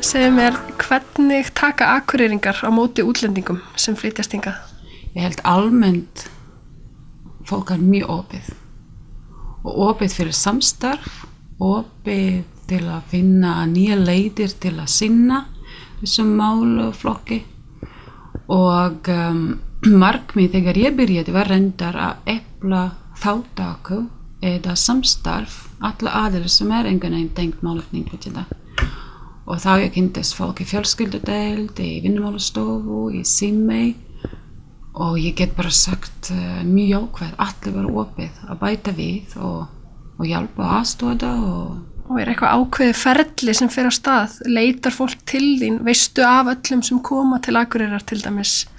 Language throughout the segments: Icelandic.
Segðu mér, hvernig taka Akureyringar á móti útlendingum sem flytjast hingað? Ég held almennt fólk mjög opið og opið fyrir samstarf, opið til að finna nýja leiðir til að sinna þessum málaflokki og markmið þegar ég byrjaði var reyndar að efla þátttaka eða samstarf alla aðrir sem einhvern veginn tengt málefni innflytjenda. Og þá ég kynntist fólk í fjölskyldudeild, í vinnumálastofu, í Símey og ég get bara sagt mjög jákvæð, allir var opið að bæta við og hjálpa og aðstoða Og eitthvað ákveðið ferli sem fer á stað? Leitar fólk til þín? Veistu af öllum sem koma til Akureyrar til dæmis?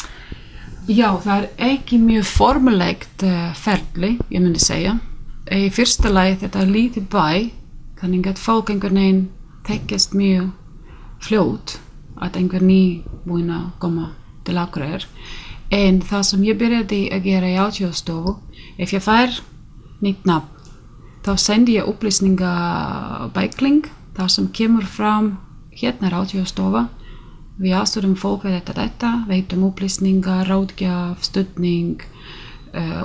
Já, það ekki mjög formulegt ferli, ég myndi segja. Í fyrsta lagi þetta lítið bæ, þannig að fólk einhvern veginn þekkist mjög fljótt að einhver nýbúinn að koma til Akureyrar. En það sem ég byrjaði að gera í átvöðstofu, ef ég fær nýtt nafn, þá sendi ég upplýsningabækling, það sem kemur fram hérna átvöðstofa. Við aðstoðum fólk við þetta, veitum upplýsningar, ráðgjöf, stuðning,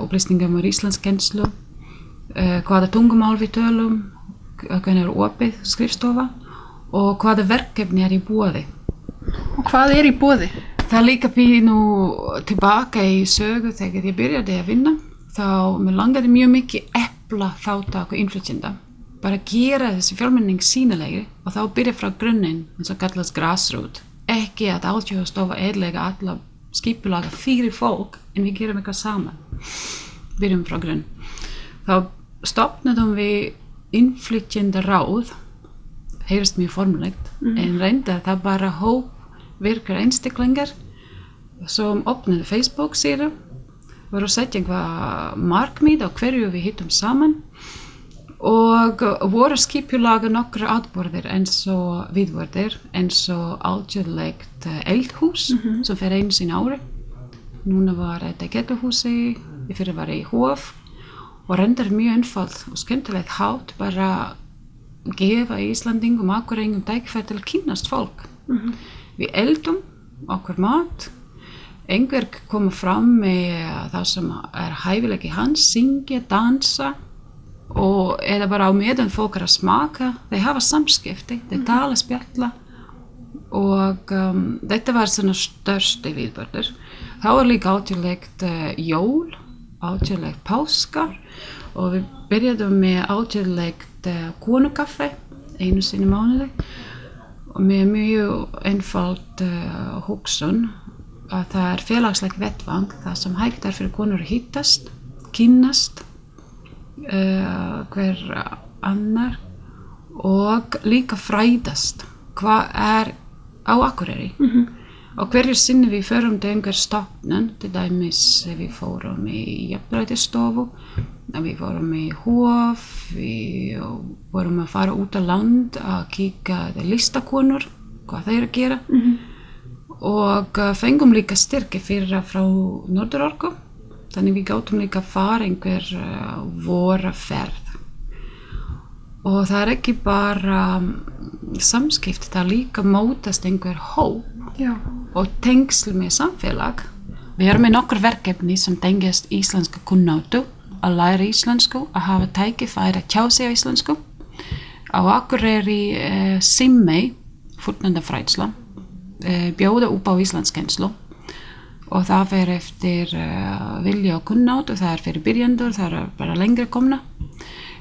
upplýsningar íslenskennslu, hvaða tungumál við tölum, hvernig opið skrifstofa og hvaða verkefni í boði. Og hvað í boði? Það líka pínu tilbaka í sögu þegar ég byrjaði að vinna. Þá mér langaði mjög mikið efla þátttaka innflytjenda. Bara gera þessi fjölmenning sýnilegri og þá byrja frá grunninn eins og kallast grassroot. Ekki að átvöðstofa eðlega alla skipulaga fyrir fólk en við gerum eitthvað saman. Byrjum frá grunn. Þá stofnaðum við innflytjendaráð, heyrist mjög formulegt, en reyndar það bara hópvirkar einstaklingar sem opnaði Facebook-síðu, voru að setja einhvað markmið á hverju við hittum saman og voru skipulaga nokkra atburðir eins og viðburðir, eins og alþjóðlegt eldhús sem fer einu sinni ári. Núna var þetta í Getuhúsi, í fyrra var í Hof. Og reyndar mjög einfalt og skemmtilegt hátt bara gefa Íslandingum og Akureyringum tækifæri til að kynnast fólk. Við eldum okkur mat, einhver koma fram með það sem hæfileiki hans, syngja, dansa og eða bara á meðan fólk að smaka, þeir hafa samskipti, þeir tala, spjalla og þetta var svona störsti viðburður. Þá var líka átíðlegt jól, átíðlegt páskar og við byrjaðum með átíðlegt konukaffi einu sinni mánuði og með mjög einfalt hugsun að það félagslegt vettvang, það sem hægt fyrir konur að hittast, kynnast hver annar og líka fræðast hvað á Akureyri. Og hverju sinni við förum til einhver stofnun, til dæmis við fórum í jafnréttisstofu, við fórum í Hof, við vorum að fara út á land að kíka listakonur, hvað þeir að gera og fengum líka styrki fyrir frá Norðurorku, þannig við gátum líka að fara einhver vorferð. Og það ekki bara samskipt, það líka mótast einhver hóp og tengsl með samfélag. Við erum með nokkur verkefni sem tengjast íslenska kunnáttu, að læra íslensku, að hafa tækifæri að tjá sig á íslensku. Á Akureyri Símey, fornleifafræðsla, bjóða upp á íslenskennslu og það fer eftir vilja og kunnáttu, það fyrir byrjendur, það bara lengra komna.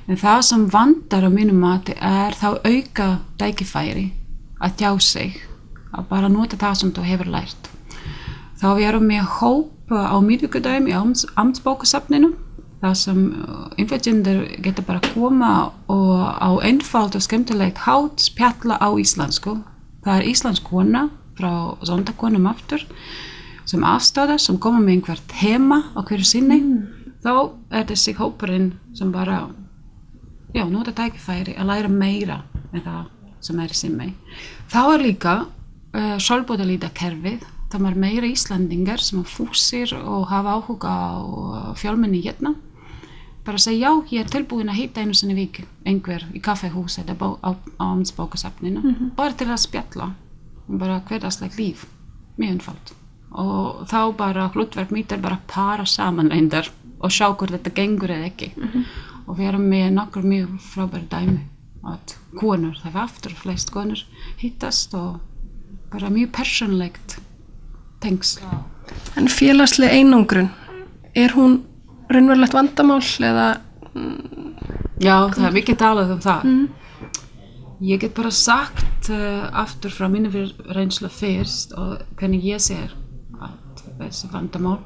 En það sem vantar á mínum mati þá auka tækifæri að tjá sig, að bara nota það sem þú hefur lært. Þá við erum með hóp á miðvikudaginn í Amtsbókasafninu, það sem innflytjendur geta bara koma og á einfalt og skemmtilegt hátt spjalla á íslensku. Það íslensk kona frá Sondakonum aftur sem aðstoðar, sem koma með einhver tema á hverju sinni. Þá þessi hópurinn sem bara nota tækifæri að læra meira en það sem í Símey. Þá líka sjálfboðaliðakerfið, það meira Íslandingar sem fúsir og hafa áhuga á fjölmenni hérna. Bara segja já, ég tilbúin að hitta einu sinni í viku, einhver í kaffehús eða á Amtsbókasafninu. Bara til að spjalla bara hversdagslegt líf, mjög einfalt. Og þá bara hlutverk mitt bara para saman reyndar og sjá hvort þetta gengur eða ekki. Og vera með nokkur mjög frábæri dæmi að konur, það var aftur flest konur hittast og bara mjög persónulegt tengsl. En félagsleg einangrun, hún raunverulegt vandamál eða? Já, það mikið talað það. Ég get bara sagt aftur frá mínu reynslu fyrst og hvernig ég sér að þessi vandamál.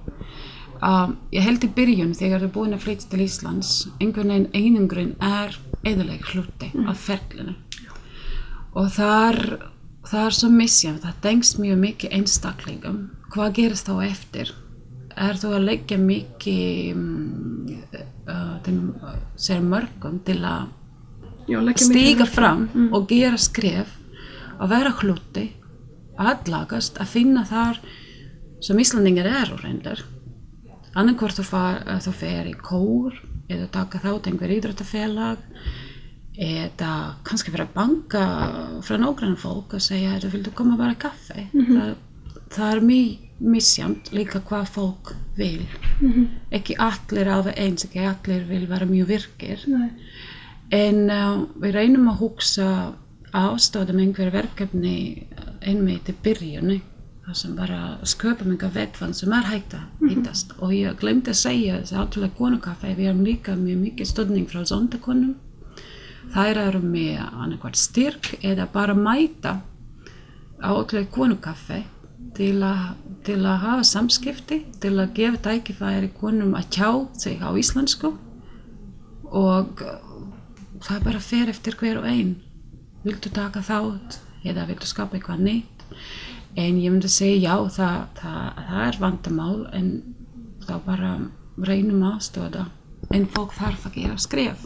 Ég held í byrjun þegar ég búin að flytja til Íslands, einhvern veginn einangrun eðileg hluti af ferlinu. Og það svo misjafnt, það tengst mjög mikið einstaklingum. Hvað gerist þá eftir? Þú að leggja mikið mörgum til að stiga fram og gera skref, að vera hluti, aðlagast, að finna þar sem Íslandingar reyndar. Annarkvort þú fer í kór eða taka þátt einhver íþróttafélag eða kannski vera að banka frá nágranna fólk og segja þú vildu koma bara í kaffi. Það mjög misjafnt líka hvað fólk vil. Ekki allir alveg eins, ekki allir vil vera mjög virkir. En við reynum að hugsa aðstöðum einhver verkefni einmitt í byrjunni, það sem bara sköpum einhver vettvann sem hægt að hittast. Og ég glemdi að segja þessi átrúlega konukaffi, við erum líka mjög mikið stuðning frá sondakonum. Þær eru með annarkvært styrk eða bara mæta á átrúlega konukaffi til að hafa samskipti, til að gefa tækifæri konum að tjá sig á íslensku og það bara fer eftir hver og ein. Viltu taka þátt eða viltu skapa eitthvað nýtt? En ég myndi segja já, það vandamál en þá bara reynum aðstoða en fólk þarf að gera skref.